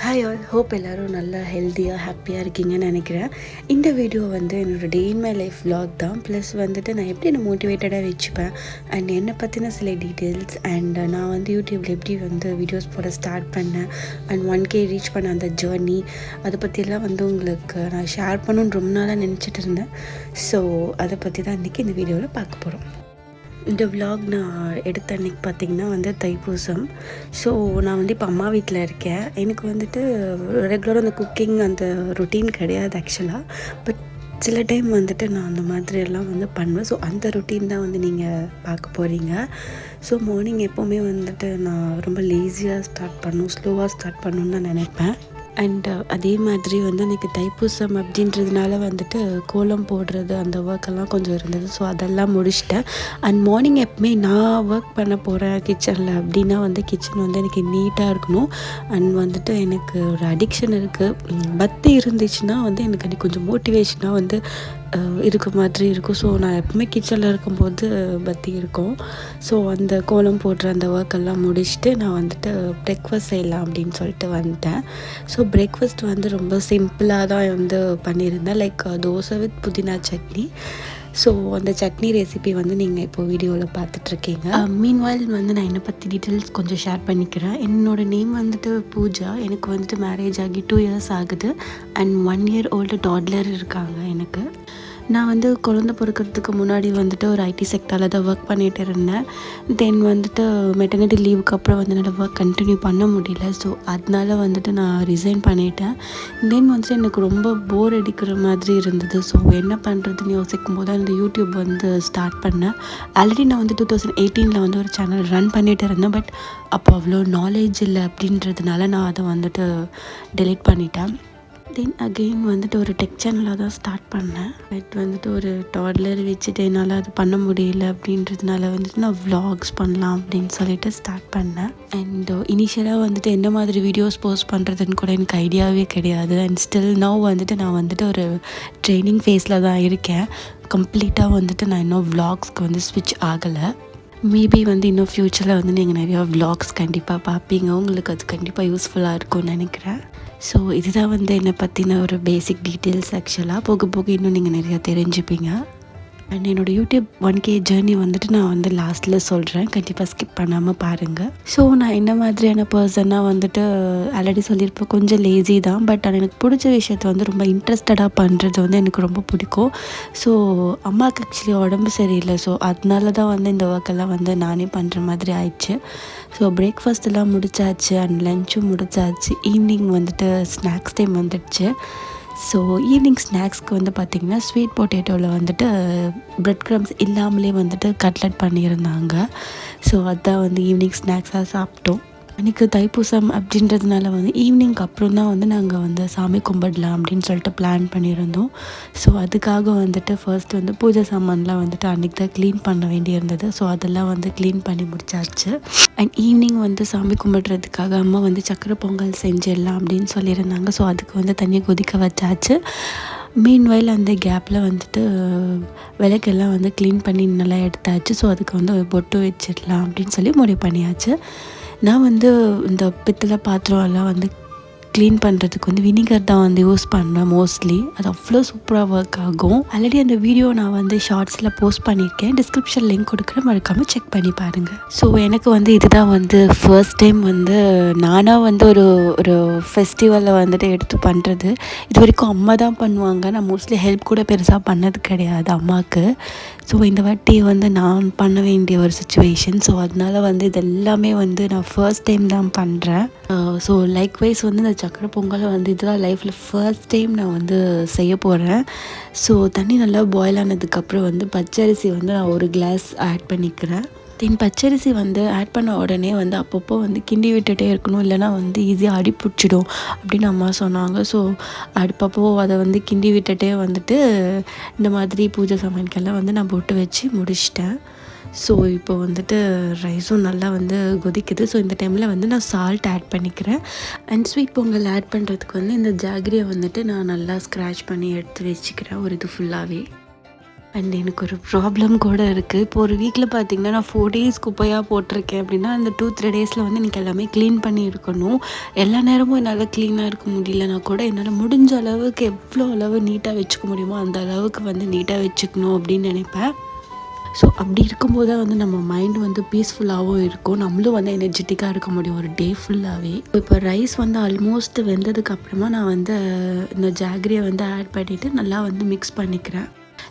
Hi all, hope எல்லோரும் நல்லா ஹெல்த்தியாக ஹாப்பியாக இருக்கீங்கன்னு நினைக்கிறேன். இந்த வீடியோ வந்து என்னோடய டே இன் மை லைஃப் vlog தான். ப்ளஸ் வந்துட்டு நான் எப்படி என்னை மோட்டிவேட்டடாக வச்சுப்பேன் அண்ட் என்னை பற்றின சில டீட்டெயில்ஸ் அண்ட் நான் வந்து யூடியூப்பில் எப்படி வந்து வீடியோஸ் போட ஸ்டார்ட் பண்ணேன் அண்ட் 1K ரீச் பண்ண அந்த ஜேர்னி அதை பற்றியெல்லாம் வந்து உங்களுக்கு நான் ஷேர் பண்ணணுன்னு ரொம்ப நாளாக நினச்சிட்டு இருந்தேன். ஸோ அதை பற்றி தான் இன்றைக்கி இந்த வீடியோவில் பார்க்க போகிறோம். இந்த விலாக் நான் எடுத்த அன்றைக்கி பார்த்திங்கன்னா வந்து தைப்பூசம். ஸோ நான் வந்து இப்போ அம்மா வீட்டில் இருக்கேன். எனக்கு வந்துட்டு ரெகுலராக அந்த குக்கிங் அந்த ரொட்டீன் கிடையாது ஆக்சுவலாக. பட் சில டைம் வந்துட்டு நான் அந்த மாதிரியெல்லாம் வந்து பண்ணுவேன். ஸோ அந்த ரொட்டீன் தான் வந்து நீங்கள் பார்க்க போகிறீங்க. ஸோ மார்னிங் எப்போவுமே வந்துட்டு நான் ரொம்ப லேசியாக ஸ்டார்ட் பண்ணணும், ஸ்லோவாக ஸ்டார்ட் பண்ணணுன்னு தான் நினைப்பேன். அண்ட் அதே மாதிரி வந்து எனக்கு தைப்பூசம் அப்படின்றதுனால வந்துட்டு கோலம் போடுறது அந்த ஒர்க்கெல்லாம் கொஞ்சம் இருந்தது. ஸோ அதெல்லாம் முடிச்சிட்டேன். அண்ட் மார்னிங் எப்பவுமே நான் ஒர்க் பண்ண போகிறேன் கிச்சனில் அப்படின்னா வந்து கிச்சன் வந்து எனக்கு நீட்டாக இருக்கணும். அண்ட் வந்துட்டு எனக்கு ஒரு அடிக்ஷன் இருக்குது. பத்தி இருந்துச்சுன்னா வந்து எனக்கு அது கொஞ்சம் மோட்டிவேஷனாக வந்து இருக்க மாதிரி இருக்கும். ஸோ நான் எப்பவுமே கிச்சனில் இருக்கும்போது பத்தி இருக்கும். ஸோ அந்த கோலம் போடுற அந்த ஒர்க்கெல்லாம் முடிச்சுட்டு நான் வந்துட்டு பிரேக்ஃபாஸ்ட் செய்யலாம் அப்படின்னு சொல்லிட்டு வந்துட்டேன். ஸோ பிரேக்ஃபாஸ்ட் வந்து ரொம்ப சிம்பிளாக தான் வந்து பண்ணியிருந்தேன். லைக் தோசை வித் புதினா சட்னி. ஸோ அந்த சட்னி ரெசிபி வந்து நீங்கள் இப்போது வீடியோவில் பார்த்துட்ருக்கீங்க. மீன்வாயில் வந்து நான் என்னை பற்றி டீட்டெயில்ஸ் கொஞ்சம் ஷேர் பண்ணிக்கிறேன். என்னோடய நேம் வந்துட்டு பூஜா. எனக்கு வந்துட்டு மேரேஜ் ஆகி 2 years ஆகுது. அண்ட் 1 year old டாட்லர் இருக்காங்க எனக்கு. நான் வந்து குழந்தை பிறக்கிறதுக்கு முன்னாடி வந்துட்டு ஒரு ஐடி செக்டாரில் தான் ஒர்க் பண்ணிகிட்டு இருந்தேன். தென் வந்துட்டு மெட்டர்னிட்டி லீவுக்கு அப்புறம் வந்து என்னால் ஒர்க் கண்டினியூ பண்ண முடியல. ஸோ அதனால வந்துட்டு நான் ரிசைன் பண்ணிட்டேன். தென் வந்துட்டு எனக்கு ரொம்ப போர் அடிக்கிற மாதிரி இருந்தது. ஸோ என்ன பண்ணுறதுன்னு யோசிக்கும் போது அந்த யூடியூப் வந்து ஸ்டார்ட் பண்ணேன். ஆல்ரெடி நான் வந்து 2018 வந்து ஒரு சேனல் ரன் பண்ணிகிட்டு இருந்தேன். பட் அப்போ அவ்வளோ நாலேஜ் இல்லை அப்படின்றதுனால நான் அதை வந்துட்டு டெலீட் பண்ணிட்டேன். தென் அகெயின் வந்துட்டு ஒரு டெக் சேனலாக தான் ஸ்டார்ட் பண்ணேன். பட் வந்துட்டு ஒரு டாட்லர் வச்சுட்டு என்னால் அது பண்ண முடியல அப்படின்றதுனால வந்துட்டு நான் vlogs பண்ணலாம் அப்படின்னு சொல்லிட்டு ஸ்டார்ட் பண்ணேன். அண்ட் இனிஷியலாக வந்துட்டு எந்த மாதிரி வீடியோஸ் போஸ்ட் பண்ணுறதுன்னு கூட எனக்கு ஐடியாவே கிடையாது. அண்ட் ஸ்டில் நவ் வந்துட்டு நான் வந்துட்டு ஒரு ட்ரைனிங் ஃபேஸில் தான் இருக்கேன். கம்ப்ளீட்டாக வந்துட்டு நான் இன்னும் vlogsக்கு வந்து ஸ்விட்ச் ஆகலை. மேபி வந்து இன்னும் ஃப்யூச்சரில் வந்து நீங்கள் நிறையா vlogs கண்டிப்பாக பார்ப்பீங்க. உங்களுக்கு அது கண்டிப்பாக யூஸ்ஃபுல்லாக இருக்கும்னு நினைக்கிறேன். ஸோ இதுதான் வந்து என்னை பற்றின ஒரு பேசிக் டீட்டெயில்ஸ். ஆக்சுவலாக போக போக இன்னும் நீங்கள் நிறையா தெரிஞ்சுப்பீங்க. அண்ட் என்னோடய யூடியூப் 1K ஜேர்னி வந்துட்டு நான் வந்து லாஸ்ட்டில் சொல்கிறேன். கண்டிப்பாக ஸ்கிப் பண்ணாமல் பாருங்கள். ஸோ நான் என்ன மாதிரியான பர்சனாக வந்துட்டு ஆல்ரெடி சொல்லியிருப்பேன், கொஞ்சம் லேசி தான். பட் ஆனால் எனக்கு பிடிச்ச விஷயத்தை வந்து ரொம்ப இன்ட்ரெஸ்டடாக பண்ணுறது வந்து எனக்கு ரொம்ப பிடிக்கும். ஸோ அம்மாவுக்கு ஆக்சுவலி உடம்பு சரியில்லை. ஸோ அதனால தான் வந்து இந்த ஒர்க்கெல்லாம் வந்து நானே பண்ணுற மாதிரி ஆயிடுச்சு. ஸோ பிரேக்ஃபாஸ்ட் எல்லாம் முடிச்சாச்சு அண்ட் லஞ்சும் முடிச்சாச்சு. ஈவினிங் வந்துட்டு ஸ்நாக்ஸ் டைம் வந்துடுச்சு. ஸோ ஈவினிங் ஸ்நாக்ஸ்க்கு வந்து பார்த்திங்கன்னா ஸ்வீட் பொட்டேட்டோவில் வந்துட்டு ப்ரெட் க்ரம்ஸ் இல்லாமலே வந்துட்டு கட்லெட் பண்ணியிருந்தாங்க. ஸோ அதுதான் வந்து ஈவினிங் ஸ்நாக்ஸாக சாப்பிட்டோம். எனக்கு தைப்பூசம் அப்படின்றதுனால வந்து ஈவினிங்க்கு அப்புறம் தான் வந்து நாங்கள் வந்து சாமி கும்பிடலாம் அப்படின்னு சொல்லிட்டு பிளான் பண்ணியிருந்தோம். ஸோ அதுக்காக வந்துட்டு ஃபர்ஸ்ட் வந்து பூஜை சாமான்லாம் வந்துட்டு அன்றைக்கி தான் க்ளீன் பண்ண வேண்டியிருந்தது. ஸோ அதெல்லாம் வந்து க்ளீன் பண்ணி முடிச்சாச்சு. அண்ட் ஈவினிங் வந்து சாமி கும்பிட்றதுக்காக அம்மா வந்து சக்கரை பொங்கல் செஞ்சிடலாம் அப்படின்னு சொல்லியிருந்தாங்க. ஸோ அதுக்கு வந்து தண்ணியை கொதிக்க வச்சாச்சு. மீன்வாயில் அந்த கேப்பில் வந்துட்டு விளக்கெல்லாம் வந்து க்ளீன் பண்ணி நல்லா எடுத்தாச்சு. ஸோ அதுக்கு வந்து பொட்டு வச்சிடலாம் அப்படின்னு சொல்லி முடிவு பண்ணியாச்சு. நான் வந்து இந்த பித்தளை பாத்திரம் எல்லாம் வந்து க்ளீன் பண்ணுறதுக்கு வந்து வினிகர் தான் வந்து யூஸ் பண்ணுவேன் மோஸ்ட்லி. அது அவ்வளோ சூப்பராக ஒர்க் ஆகும். ஆல்ரெடி அந்த வீடியோ நான் வந்து ஷார்ட்ஸில் போஸ்ட் பண்ணியிருக்கேன். டிஸ்கிரிப்ஷன் லிங்க் கொடுக்குறேன், மறக்காமல் செக் பண்ணி பாருங்கள். ஸோ எனக்கு வந்து இதுதான் வந்து ஃபர்ஸ்ட் டைம் வந்து நானாக வந்து ஒரு ஃபெஸ்டிவலில் வந்துட்டு எடுத்து பண்ணுறது. இது வரைக்கும் அம்மா தான் பண்ணுவாங்க. நான் மோஸ்ட்லி ஹெல்ப் கூட பெருசாக பண்ணது கிடையாது அம்மாவுக்கு. ஸோ இந்த வாட்டி வந்து நான் பண்ண வேண்டிய ஒரு சுச்சுவேஷன். ஸோ அதனால வந்து இது எல்லாமே வந்து நான் ஃபர்ஸ்ட் டைம் தான் பண்ணுறேன். ஸோ லைக்வைஸ் வந்து இந்த சக்கரை பொங்கலை வந்து இதுதான் லைஃப்பில் ஃபர்ஸ்ட் டைம் நான் வந்து செய்ய போகிறேன். ஸோ தண்ணி நல்லா பாயில் ஆனதுக்கப்புறம் வந்து பச்சரிசி வந்து நான் 1 glass ஆட் பண்ணிக்கிறேன். தென் பச்சரிசி வந்து ஆட் பண்ண உடனே வந்து அப்பப்போ வந்து கிண்டி விட்டுட்டே இருக்கணும், இல்லைனா வந்து ஈஸியாக அடி பிடிச்சிடும் அப்படின்னு அம்மா சொன்னாங்க. ஸோ அப்பப்போ அதை வந்து கிண்டி விட்டுட்டே வந்துட்டு இந்த மாதிரி பூஜை சாமான்கெல்லாம் வந்து நான் போட்டு வச்சு முடிச்சிட்டேன். ஸோ இப்போ வந்துட்டு ரைஸும் நல்லா வந்து கொதிக்குது. ஸோ இந்த டைமில் வந்து நான் சால்ட் ஆட் பண்ணிக்கிறேன். அண்ட் ஸ்வீட் பொங்கல் ஆட் பண்ணுறதுக்கு வந்து இந்த ஜாகரியை வந்துட்டு நான் நல்லா ஸ்க்ராட்ச் பண்ணி எடுத்து வச்சுக்கிறேன் ஒரு இது ஃபுல்லாகவே. அண்ட் எனக்கு ஒரு ப்ராப்ளம் கூட இருக்குது. இப்போ ஒரு வீக்கில் பார்த்திங்கன்னா நான் 4 டேஸ் குப்பையாக போட்டிருக்கேன் அப்படின்னா அந்த 2-3 டேஸில் வந்து எனக்கு எல்லாமே க்ளீன் பண்ணி இருக்கணும். எல்லா நேரமும் என்னால் க்ளீனாக இருக்க முடியலனா கூட என்னால் முடிஞ்ச அளவுக்கு எவ்வளோ அளவு நீட்டாக வச்சுக்க முடியுமோ அந்த அளவுக்கு வந்து நீட்டாக வச்சுக்கணும் அப்படின்னு நினைப்பேன். ஸோ அப்படி இருக்கும்போது தான் வந்து நம்ம மைண்ட் வந்து பீஸ்ஃபுல்லாகவும் இருக்கும், நம்மளும் வந்து எனர்ஜெட்டிக்காக இருக்க முடியும் ஒரு டே ஃபுல்லாகவே. இப்போ ரைஸ் வந்து ஆல்மோஸ்ட் வெந்ததுக்கு அப்புறமா நான் வந்து இந்த ஜாகரியை வந்து ஆட் பண்ணிவிட்டு நல்லா வந்து மிக்ஸ் பண்ணிக்கிறேன்.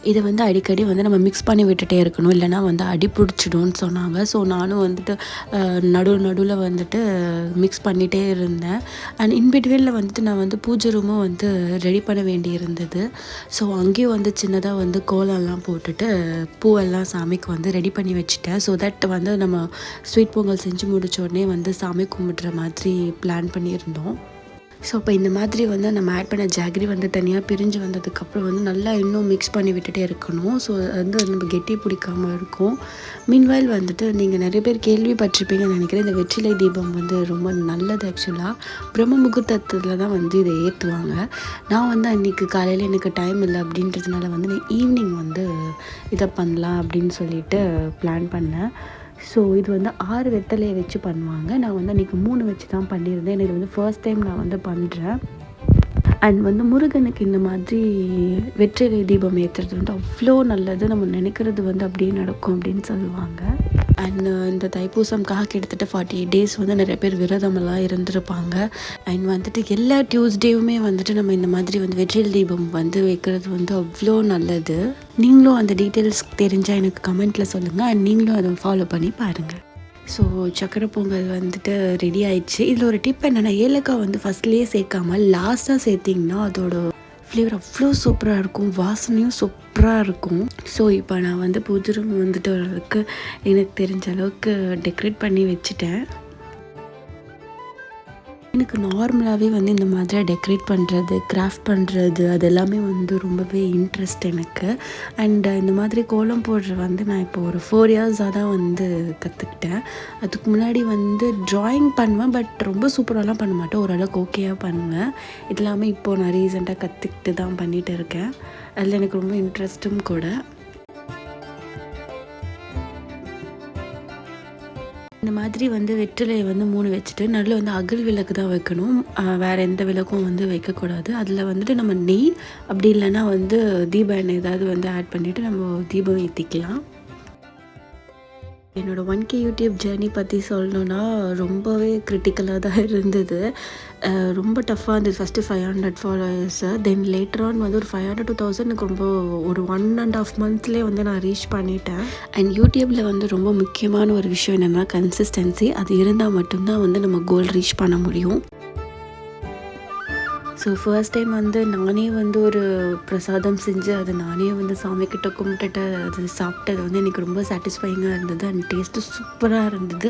இதை வந்து அடிக்கடி வந்து நம்ம மிக்ஸ் பண்ணி விட்டுட்டே இருக்கணும், இல்லைனா வந்து அடி பிடிச்சிடும்னு சொன்னாங்க. ஸோ நானும் வந்துட்டு நடுவில் வந்துட்டு மிக்ஸ் பண்ணிகிட்டே இருந்தேன். அண்ட் இன்பிட்வீனில் வந்துட்டு நான் வந்து பூஜை ரூமும் வந்து ரெடி பண்ண வேண்டி இருந்தது. ஸோ அங்கேயும் வந்து சின்னதாக வந்து கோலம்லாம் போட்டுட்டு பூவெல்லாம் சாமிக்கு வந்து ரெடி பண்ணி வச்சுட்டேன். ஸோ தட் வந்து நம்ம ஸ்வீட் பொங்கல் செஞ்சு முடித்த உடனே வந்து சாமி கும்பிட்ற மாதிரி பிளான் பண்ணியிருந்தோம். ஸோ இப்போ இந்த மாதிரி வந்து நம்ம ஆட் பண்ண ஜாகரி வந்து தனியாக பிரிஞ்சு வந்ததுக்கப்புறம் வந்து நல்லா இன்னும் மிக்ஸ் பண்ணி விட்டுட்டே இருக்கணும். ஸோ அது வந்து நம்ம கெட்டி பிடிக்காமல் இருக்கும். மீன்வைல் வந்துட்டு நீங்கள் நிறைய பேர் கேள்விப்பட்டிருப்பீங்கன்னு நினைக்கிறேன், இந்த வெற்றிலை தீபம் வந்து ரொம்ப நல்லது. ஆக்சுவலாக பிரம்ம முகூர்த்தத்தில் தான் வந்து இதை ஏற்றுவாங்க. நான் வந்து அன்றைக்கி காலையில் எனக்கு டைம் இல்லை அப்படின்றதுனால வந்து நான் ஈவினிங் வந்து இதை பண்ணலாம் அப்படின்னு சொல்லிட்டு பிளான் பண்ணேன். ஸோ இது வந்து 6 வெத்தலையை வச்சு பண்ணுவாங்க. நான் வந்து அன்றைக்கி 3 வச்சு தான் பண்ணியிருந்தேன். இது வந்து ஃபர்ஸ்ட் டைம் நான் வந்து பண்ணுறேன். அண்ட் வந்து முருகனுக்கு இந்த மாதிரி வெற்றிலை தீபம் ஏற்றுறது வந்து அவ்வளோ நல்லது. நம்ம நினைக்கிறது வந்து அப்படியே நடக்கும் அப்படின்னு சொல்லுவாங்க. அண்ட் இந்த தைப்பூசம்காக கிட்டத்தட்ட 48 டேஸ் வந்து நிறைய பேர் விரதமெல்லாம் இருந்திருப்பாங்க. அண்ட் வந்துட்டு எல்லா டியூஸ்டேவுமே வந்துட்டு நம்ம இந்த மாதிரி வந்து வெற்றிலை தீபம் வந்து வைக்கிறது வந்து அவ்வளோ நல்லது. நீங்களும் அந்த டீட்டெயில்ஸ் தெரிஞ்சால் எனக்கு கமெண்ட்டில் சொல்லுங்கள். அண்ட் நீங்களும் அதை ஃபாலோ பண்ணி பாருங்கள். ஸோ சக்கரை பொங்கல் வந்துட்டு ரெடி ஆயிடுச்சு. இதில் ஒரு டிப் என்னென்னா, ஏலக்காய் வந்து ஃபஸ்ட்லேயே சேர்க்காமல் லாஸ்ட்டாக சேர்த்திங்கன்னா அதோட ஃப்ளேவர் அவ்வளோ சூப்பராக இருக்கும், வாசனையும் சூப்பராக இருக்கும். ஸோ இப்போ நான் வந்து பூஜை ரூம் வந்துட்டு ஓரளவுக்கு எனக்கு தெரிஞ்ச அளவுக்கு டெக்கரேட் பண்ணி வச்சுட்டேன். எனக்கு நார்மலாகவே வந்து இந்த மாதிரி டெக்கரேட் பண்ணுறது, கிராஃப்ட் பண்ணுறது அது எல்லாமே வந்து ரொம்பவே இன்ட்ரெஸ்ட் எனக்கு. அண்ட் இந்த மாதிரி கோலம் போடுற வந்து நான் இப்போ ஒரு 4 இயர்ஸாக தான் வந்து கற்றுக்கிட்டேன். அதுக்கு முன்னாடி வந்து ட்ராயிங் பண்ணுவேன், பட் ரொம்ப சூப்பராகலாம் பண்ண மாட்டேன், ஓரளவுக்கு ஓகேயாக பண்ணுவேன். இது எல்லாமே இப்போது நான் ரீசெண்டாக கற்றுக்கிட்டு தான் பண்ணிகிட்டு இருக்கேன். அதில் எனக்கு ரொம்ப இன்ட்ரெஸ்ட்டும் கூட. இந்த மாதிரி வந்து வெற்றிலையை வந்து 3 வச்சுட்டு நடுவில் வந்து அகல் விளக்கு தான் வைக்கணும், வேறு எந்த விளக்கும் வந்து வைக்கக்கூடாது. அதில் வந்துட்டு நம்ம நெய் அப்படி இல்லைன்னா வந்து தீப எண்ணெய் ஏதாவது வந்து ஆட் பண்ணிவிட்டு நம்ம தீபம் ஏற்றிக்கலாம். என்னோடய 1K யூடியூப் ஜேர்னி பற்றி சொல்லணுன்னா ரொம்பவே கிரிட்டிக்கலாக தான் இருந்தது. ரொம்ப டஃப்பாக இருந்தது. First 500 followers, then later on வந்து ஒரு 500 to 1000 எனக்கு ரொம்ப ஒரு 1.5 monthsலேயே வந்து நான் ரீச் பண்ணிட்டேன். அண்ட் யூடியூப்பில் வந்து ரொம்ப முக்கியமான ஒரு விஷயம் என்னென்னா கன்சிஸ்டன்சி. அது இருந்தால் மட்டும்தான் வந்து நம்ம கோல் ரீச் பண்ண முடியும். ஸோ ஃபர்ஸ்ட் டைம் வந்து நானே வந்து ஒரு பிரசாதம் செஞ்சு அதை நானே வந்து சாமிக்கிட்ட கும்பிட்டுட்டு அது சாப்பிட்டது வந்து எனக்கு ரொம்ப சாட்டிஸ்ஃபைங்காக இருந்தது. அண்ட் டேஸ்ட்டு சூப்பராக இருந்தது.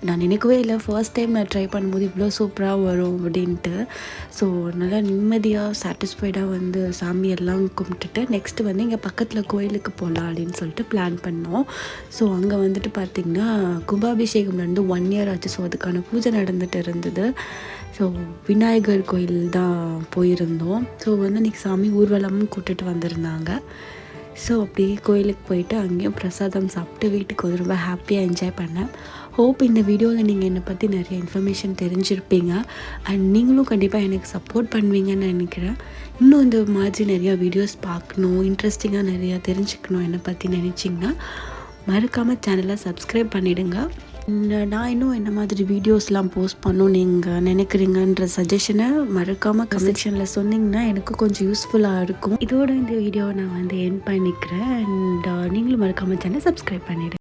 நான் நினைக்கவே இல்லை ஃபர்ஸ்ட் டைம் நான் ட்ரை பண்ணும்போது இவ்வளோ சூப்பராக வரும் அப்படின்ட்டு. ஸோ நல்லா நிம்மதியாக சாட்டிஸ்ஃபைடாக வந்து சாமியெல்லாம் கும்பிட்டுட்டு நெக்ஸ்ட்டு வந்து இங்கே பக்கத்தில் கோயிலுக்கு போகலாம் அப்படின்னு சொல்லிட்டு பிளான் பண்ணோம். ஸோ அங்கே வந்துட்டு பார்த்திங்கன்னா கும்பாபிஷேகம் நடந்து 1 year ஆச்சு. ஸோ அதுக்கான பூஜை நடந்துகிட்டு இருந்தது. ஸோ விநாயகர் கோயில் தான் போயிருந்தோம். ஸோ வந்து இன்றைக்கி சாமி ஊர்வலமும் கூட்டிகிட்டு வந்திருந்தாங்க. ஸோ அப்படியே கோயிலுக்கு போயிட்டு அங்கேயும் பிரசாதம் சாப்பிட்டு வீட்டுக்கு வந்து ரொம்ப ஹாப்பியாக என்ஜாய் பண்ணேன். ஹோப் இந்த வீடியோவில் நீங்கள் என்னை பற்றி நிறைய இன்ஃபர்மேஷன் தெரிஞ்சிருப்பீங்க. அண்ட் நீங்களும் கண்டிப்பாக எனக்கு சப்போர்ட் பண்ணுவீங்கன்னு நினைக்கிறேன். இன்னும் இந்த மாதிரி நிறையா வீடியோஸ் பார்க்கணும், இன்ட்ரெஸ்டிங்காக நிறையா தெரிஞ்சுக்கணும் என்னை பற்றி நினச்சிங்கன்னா மறக்காமல் சேனலை சப்ஸ்கிரைப் பண்ணிவிடுங்க. நான் இன்னும் என்ன மாதிரி வீடியோஸ்லாம் போஸ்ட் பண்ணணும் நீங்கள் நினைக்கிறீங்கன்ற சஜஷனை மறக்காமல் கமெண்ட் செக்ஷனில் சொன்னிங்கன்னா எனக்கு கொஞ்சம் யூஸ்ஃபுல்லாக இருக்கும். இதோட இந்த வீடியோவை நான் வந்து எண்ட் பண்ணிக்கிறேன். அண்ட் நீங்களும் மறக்காமல் சேனலை சப்ஸ்கிரைப் பண்ணிவிடுங்க.